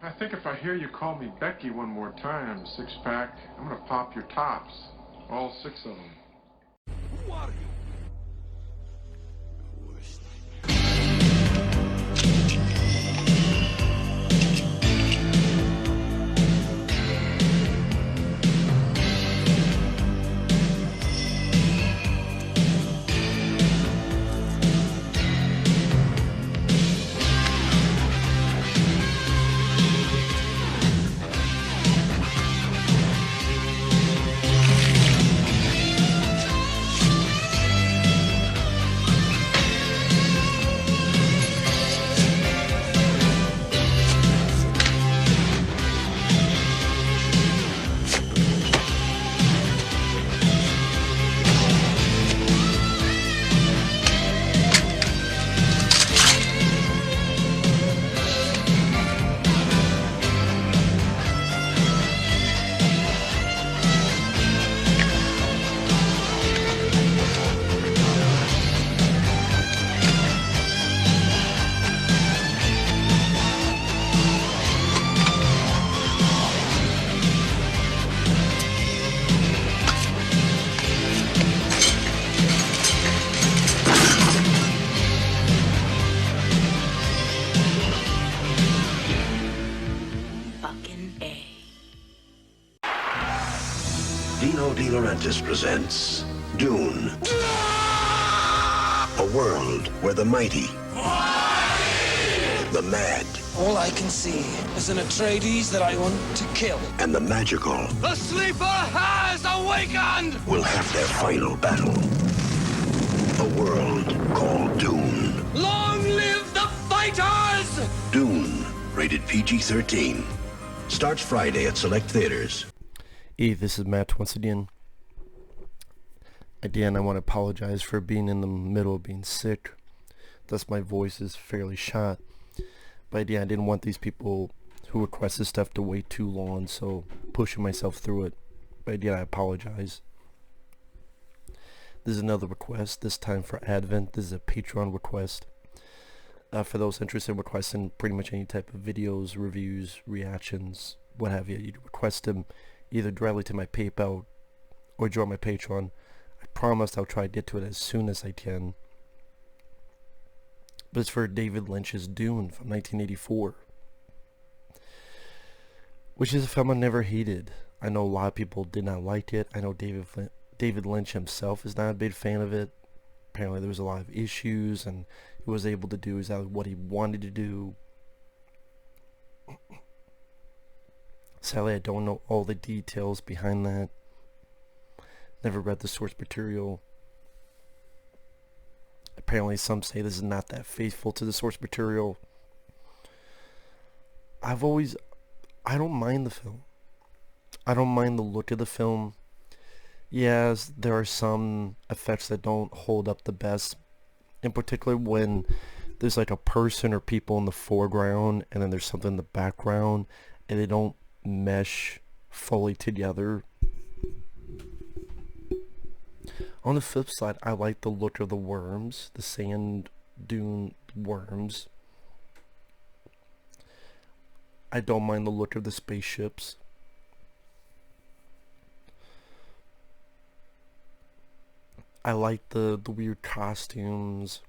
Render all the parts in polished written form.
I think if I hear you call me Becky one more time, six-pack, I'm gonna pop your tops. All six of them. Who are you? Presents Dune, a world where the mighty, the mad, all I can see is an Atreides that I want to kill, and the magical The sleeper has awakened! will have their final battle. A world called Dune. Long live the fighters! Dune, rated PG-13. Starts Friday at select theaters. Hey, this is Matt once again. Again, I want to apologize for being in the middle of being sick. Thus my voice is fairly shot. But yeah, I didn't want these people who requested stuff to wait too long, so pushing myself through it. But yeah, I apologize. This is another request, this time for Advent. This is a Patreon request. For those interested in requesting pretty much any type of videos, reviews, reactions, what have you, you request them either directly to my PayPal or join my Patreon. I promise I'll try to get to it as soon as I can. But it's for David Lynch's Dune from 1984. Which is a film I never hated. I know a lot of people did not like it. I know David Lynch himself is not a big fan of it. Apparently there was a lot of issues and he was able to do exactly what he wanted to do. Sadly, I don't know all the details behind that. Never read the source material. Apparently some say this is not that faithful to the source material. I don't mind the film. I don't mind the look of the film. Yes, there are some effects that don't hold up the best. In particular when there's like a person or people in the foreground and then there's something in the background and they don't mesh fully together. On the flip side, I like the look of the worms, the sand dune worms. I don't mind the look of the spaceships. I like the weird costumes.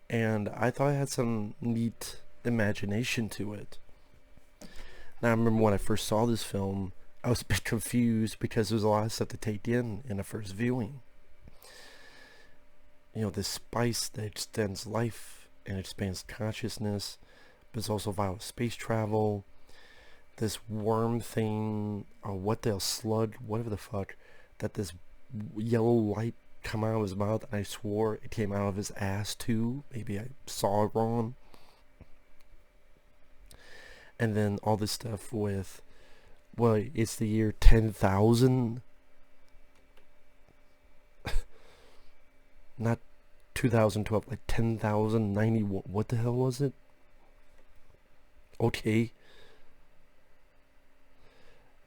And I thought it had some neat imagination to it. Now, I remember when I first saw this film, I was a bit confused because there was a lot of stuff to take in a first viewing. You know, this spice that extends life and expands consciousness, but it's also violent space travel. This worm thing, or what the hell, slug, whatever the fuck, that this yellow light come out of his mouth, and I swore it came out of his ass too. Maybe I saw it wrong. And then all this stuff with, well, it's the year 10,000. Not 2012, like 10,090. What the hell was it? Okay.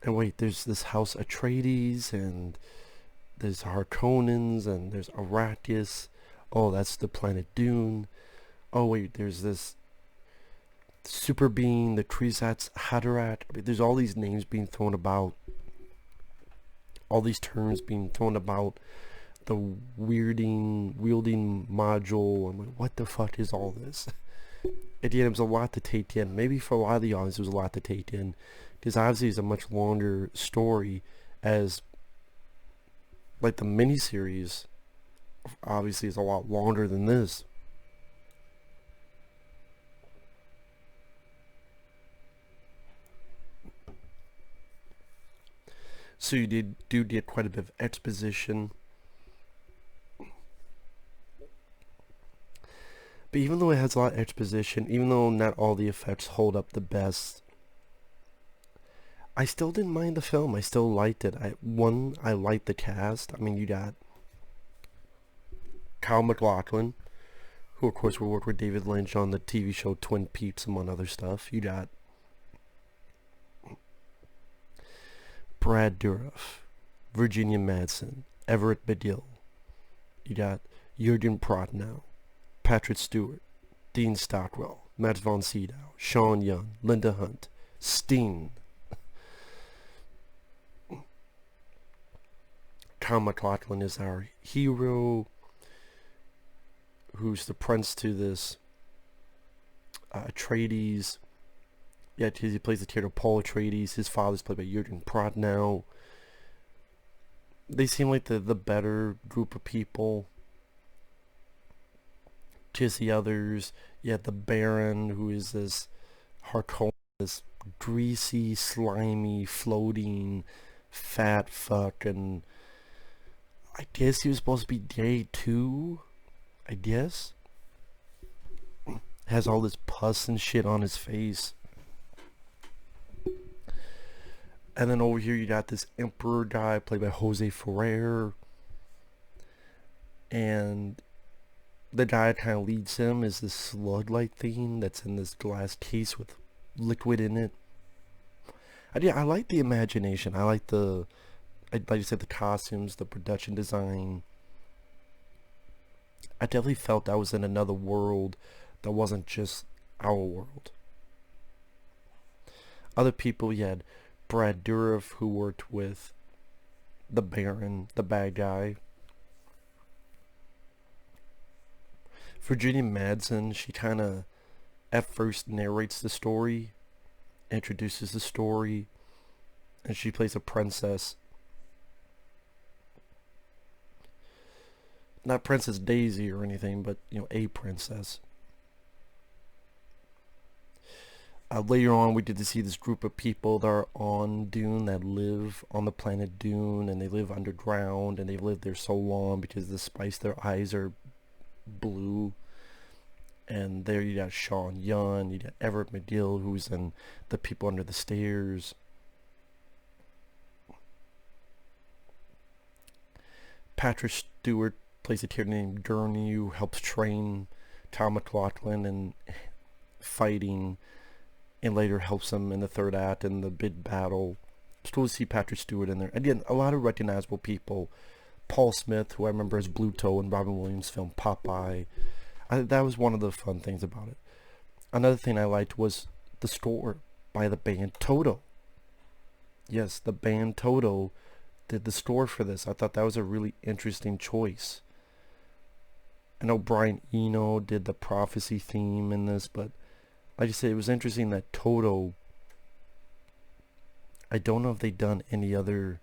And wait, there's this house Atreides, and there's Harkonnens, and there's Arrakis. Oh, that's the planet Dune. Oh wait, there's this Super Being, the Krizats, Haderach. I mean, there's all these names being thrown about. All these terms being thrown about. The wielding module. I'm like, what the fuck is all this? At the end, it was a lot to take in. Maybe for a lot of the audience, it was a lot to take in. Because obviously it's a much longer story, as like the miniseries obviously is a lot longer than this. So you do get quite a bit of exposition. But even though it has a lot of exposition, even though not all the effects hold up the best, I still didn't mind the film. I still liked it. I liked the cast. I mean, you got Kyle MacLachlan, who of course will work with David Lynch on the TV show Twin Peaks, among other stuff. You got Brad Dourif, Virginia Madsen, Everett Badil. You got Jürgen Prochnow, Patrick Stewart, Dean Stockwell, Matt von Sydow, Sean Young, Linda Hunt, Steen. Kyle MacLachlan is our hero, who's the prince to this Atreides. Yeah, he plays the character Paul Atreides. His father's played by Jürgen Prochnow. They seem like the better group of people. Just the others. You had the Baron, who is this Harkonnen, this greasy, slimy, floating, fat fuck, and I guess he was supposed to be gay too. I guess. Has all this pus and shit on his face. And then over here you got this Emperor guy played by Jose Ferrer. And the guy that kind of leads him is this slug-like thing that's in this glass case with liquid in it. I like the imagination. I like like you said, the costumes, the production design. I definitely felt I was in another world that wasn't just our world. Other people, you had Brad Dourif, who worked with the Baron, the bad guy. Virginia Madsen, she kind of at first narrates the story, introduces the story, and she plays a princess. Not Princess Daisy or anything, but, you know, a princess. Later on, we get to see this group of people that are on Dune, that live on the planet Dune, and they live underground, and they've lived there so long because despite their eyes are blue. And there you got Sean Young, you got Everett McGill, who's in The People Under the Stairs. Patrick Stewart plays a character named Gurney, who helps train Tom MacLachlan in fighting, and later helps him in the third act in the big battle. It's cool to see Patrick Stewart in there. Again, a lot of recognizable people. Paul Smith, who I remember as Bluto in Robin Williams' film Popeye. That was one of the fun things about it. Another thing I liked was the score by the band Toto. Yes, the band Toto did the score for this. I thought that was a really interesting choice. I know Brian Eno did the prophecy theme in this, but like I said, it was interesting that Toto, I don't know if they've done any other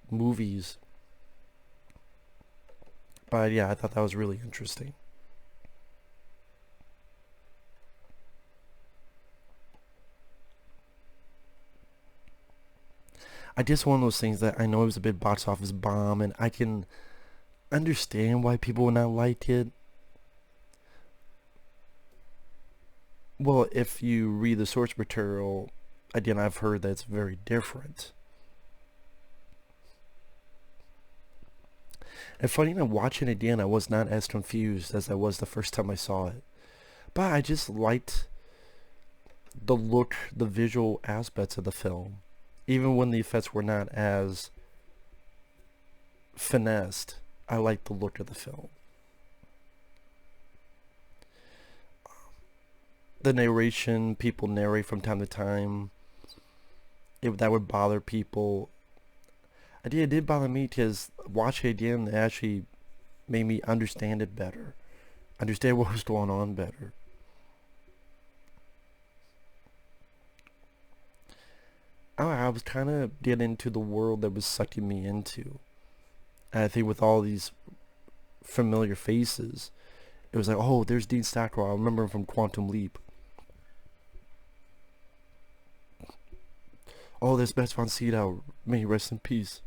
movies. But yeah, I thought that was really interesting. I just one of those things that I know it was a big box office bomb, and I can understand why people would not like it. Well, if you read the source material, again, I've heard that it's very different. And funny enough, watching it again, I was not as confused as I was the first time I saw it. But I just liked the look, the visual aspects of the film. Even when the effects were not as finessed, I liked the look of the film. the narration, people narrate from time to time, that would bother people. It did bother me because watching it again, it actually made me understand it better. Understand what was going on better. I was kind of getting into the world that was sucking me into. And I think with all these familiar faces, it was like, oh, there's Dean Stockwell. I remember him from Quantum Leap. Oh, there's Bess von Sydow. May he rest in peace.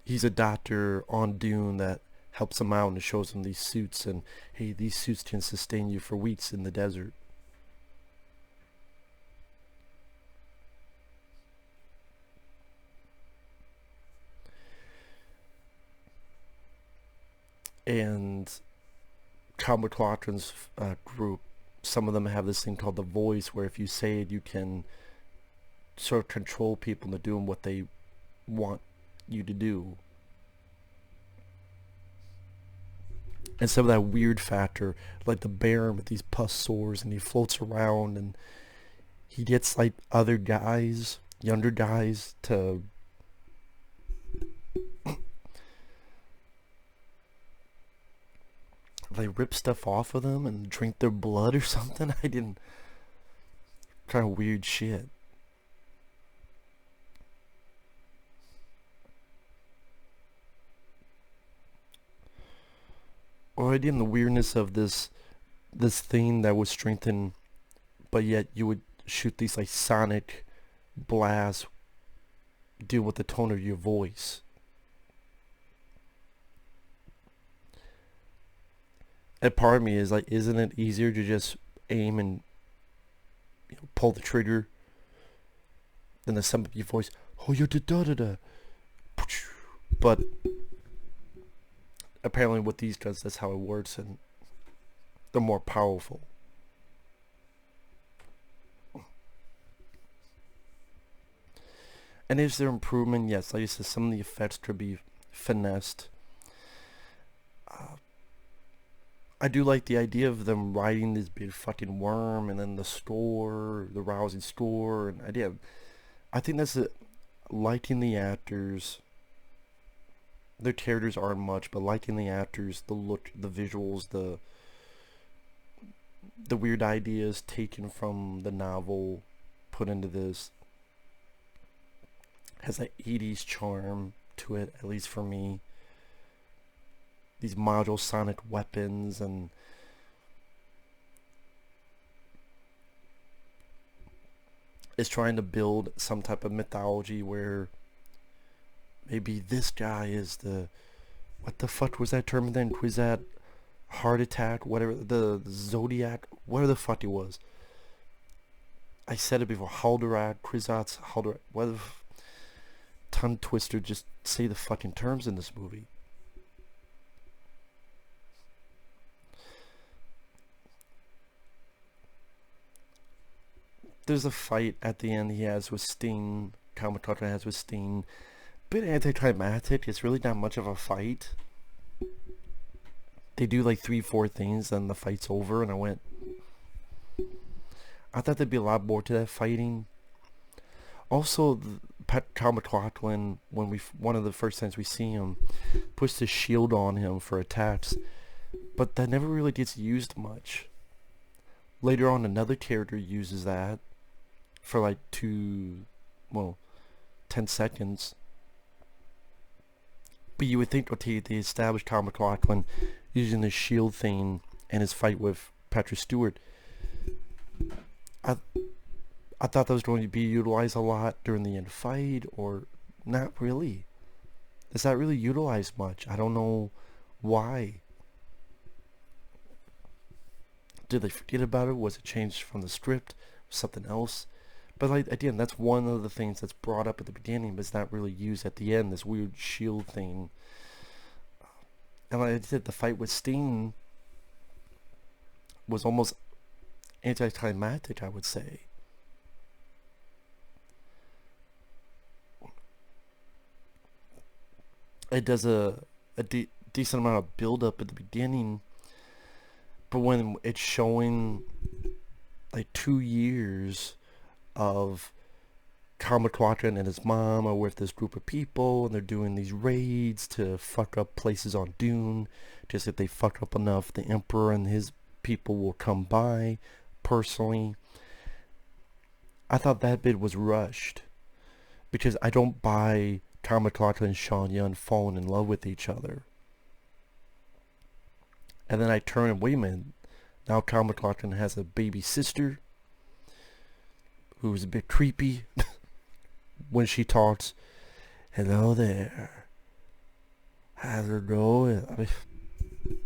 He's a doctor on Dune that helps him out and shows him these suits. And, hey, these suits can sustain you for weeks in the desert. And Kyle MacLachlan's group, some of them have this thing called the voice, where if you say it, you can sort of control people into doing what they want you to do. And some of that weird factor, like the Baron with these pus sores, and he floats around, and he gets like other guys, younger guys, to like rip stuff off of them and drink their blood or something. Kind of weird shit. Or again, the weirdness of this thing that was strengthened, but yet you would shoot these like sonic blasts, deal with the tone of your voice. And part of me is like, isn't it easier to just aim and pull the trigger than the sound of your voice? Oh, you're da-da-da-da. But apparently with these guns, that's how it works, and they're more powerful. And is there improvement? Yes, like I said, some of the effects could be finessed. I do like the idea of them riding this big fucking worm, and then the rousing store, and I think that's it. Liking the actors, their characters aren't much, but liking the actors, the look, the visuals, the weird ideas taken from the novel, put into this, has that 80s charm to it, at least for me. These module sonic weapons, and is trying to build some type of mythology where maybe this guy is what the fuck was that term then? Was that heart attack, whatever, the Zodiac, whatever the fuck it was. I said it before, Haldorak, Kwisatz, Haldorak, whatever. Tongue twister, just say the fucking terms in this movie. There's a fight at the end he has with Sting, Kyle MacLachlan has with Sting. Bit anticlimactic. It's really not much of a fight. They do like 3-4 things, then the fight's over, and I thought there'd be a lot more to that fighting. Also, Kyle MacLachlan, one of the first times we see him, puts the shield on him for attacks, but that never really gets used much. Later on, another character uses that for like 10 seconds. But you would think, okay, they established Kyle MacLachlan using the shield thing and his fight with Patrick Stewart. I thought that was going to be utilized a lot during the end fight, or not really. It's not really utilized much. I don't know why. Did they forget about it? Was it changed from the script? Something else? But like, again, that's one of the things that's brought up at the beginning, but it's not really used at the end, this weird shield thing. And like I said, the fight with Sting was almost anticlimactic, I would say. It does a decent amount of build up at the beginning, But when it's showing like 2 years of Kyle MacLachlan and his mom are with this group of people, and they're doing these raids to fuck up places on Dune. Just if they fuck up enough, the Emperor and his people will come by personally. I thought that bit was rushed, because I don't buy Kyle MacLachlan and Sean Young falling in love with each other. And then I turn and wait a minute, now Kyle MacLachlan has a baby sister who's a bit creepy. When she talks, hello there, how's it going? I mean,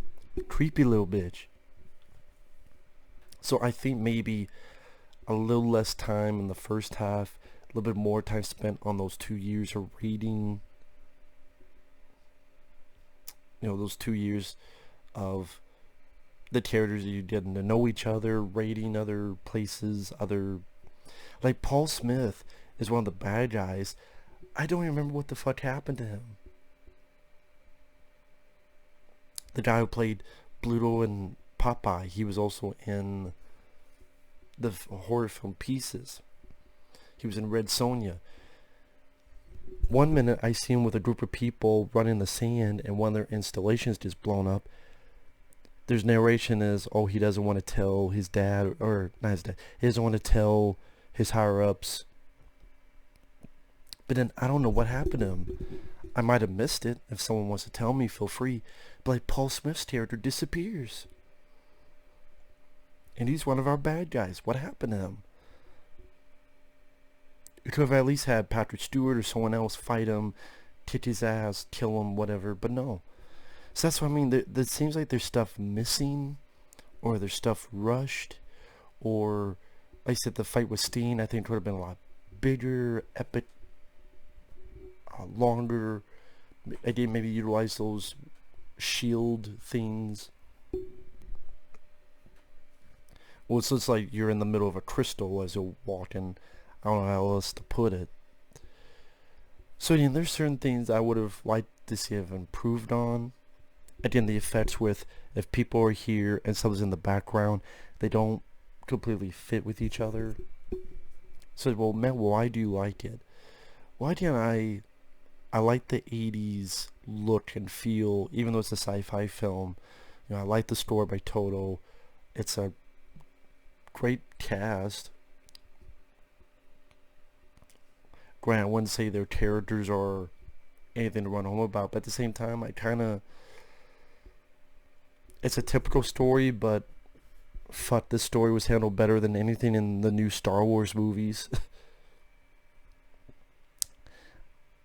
creepy little bitch. So I think maybe a little less time in the first half, a little bit more time spent on those 2 years of reading, those 2 years of the characters, you getting to know each other, raiding other places, like Paul Smith is one of the bad guys. I don't even remember what the fuck happened to him. The guy who played Bluto and Popeye, he was also in the horror film Pieces. He was in Red Sonja. One minute I see him with a group of people running in the sand, and one of their installations just blown up. There's narration as, oh, he doesn't want to tell his dad, or not his dad, he doesn't want to tell his higher ups. But then I don't know what happened to him. I might have missed it. If someone wants to tell me, feel free. But like Paul Smith's character disappears. And he's one of our bad guys. What happened to him? You could have at least had Patrick Stewart or someone else fight him, kick his ass, kill him, whatever. But no. So that's what I mean. There seems like there's stuff missing, or there's stuff rushed, or like I said, the fight with Steen, I think would have been a lot bigger, epic, longer. I didn't maybe utilize those shield things. Well, it's just like you're in the middle of a crystal as you're walking. I don't know how else to put it. So yeah, there's certain things I would have liked to see have improved on. Again, the effects with, if people are here and someone's in the background, they don't completely fit with each other. So, well, Matt, why do you like it? Why do I like the 80s look and feel, even though it's a sci-fi film. I like the score by Toto. It's a great cast. Granted, I wouldn't say their characters are anything to run home about, but at the same time, it's a typical story, but fuck, this story was handled better than anything in the new Star Wars movies.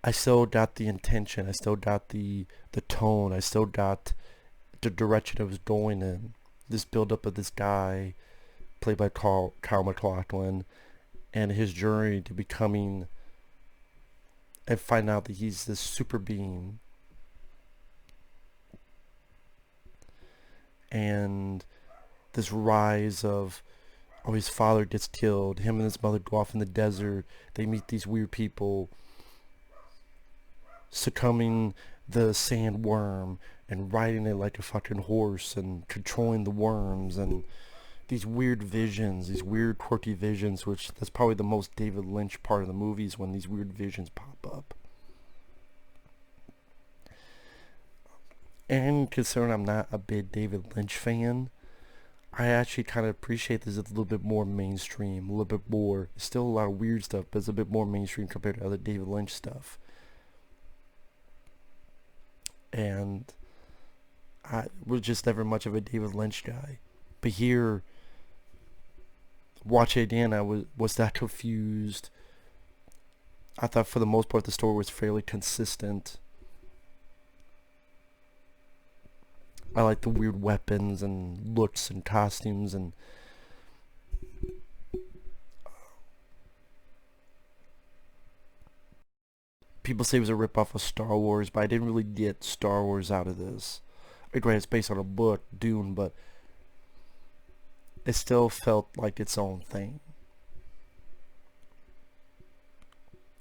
I still got the intention, I still got the tone, I still got the direction it was going in. This build-up of this guy, played by Kyle MacLachlan, and his journey to becoming, and find out that he's this super being. And this rise of, oh, his father gets killed, him and his mother go off in the desert, they meet these weird people, succumbing the sandworm and riding it like a fucking horse and controlling the worms, and these weird visions, these weird quirky visions, which that's probably the most David Lynch part of the movies, when these weird visions pop up. And considering I'm not a big David Lynch fan, I actually kind of appreciate this a little bit more mainstream, a little bit more, still a lot of weird stuff, but it's a bit more mainstream compared to other David Lynch stuff. And I was just never much of a David Lynch guy. But here, watch it again, I was that confused. I thought for the most part the story was fairly consistent. I like the weird weapons and looks and costumes, and people say it was a ripoff of Star Wars, but I didn't really get Star Wars out of this. Granted, it's based on a book, Dune, but it still felt like its own thing.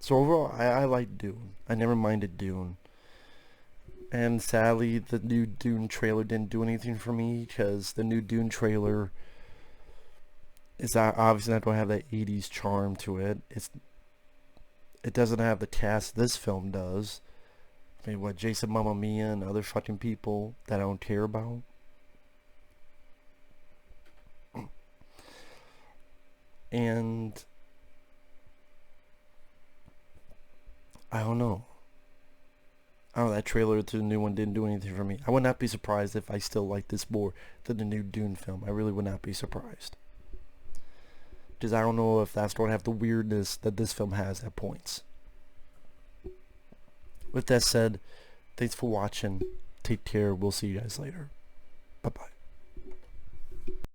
So overall, I like Dune. I never minded Dune. And sadly, the new Dune trailer didn't do anything for me, because the new Dune trailer is obviously not going to have that 80s charm to it. It doesn't have the cast this film does. I mean, what, Jason Momoa and other fucking people that I don't care about. And I don't know. That trailer to the new one didn't do anything for me. I would not be surprised if I still like this more than the new Dune film. I really would not be surprised. Because I don't know if that's going to have the weirdness that this film has at points. With that said, thanks for watching. Take care. We'll see you guys later. Bye-bye.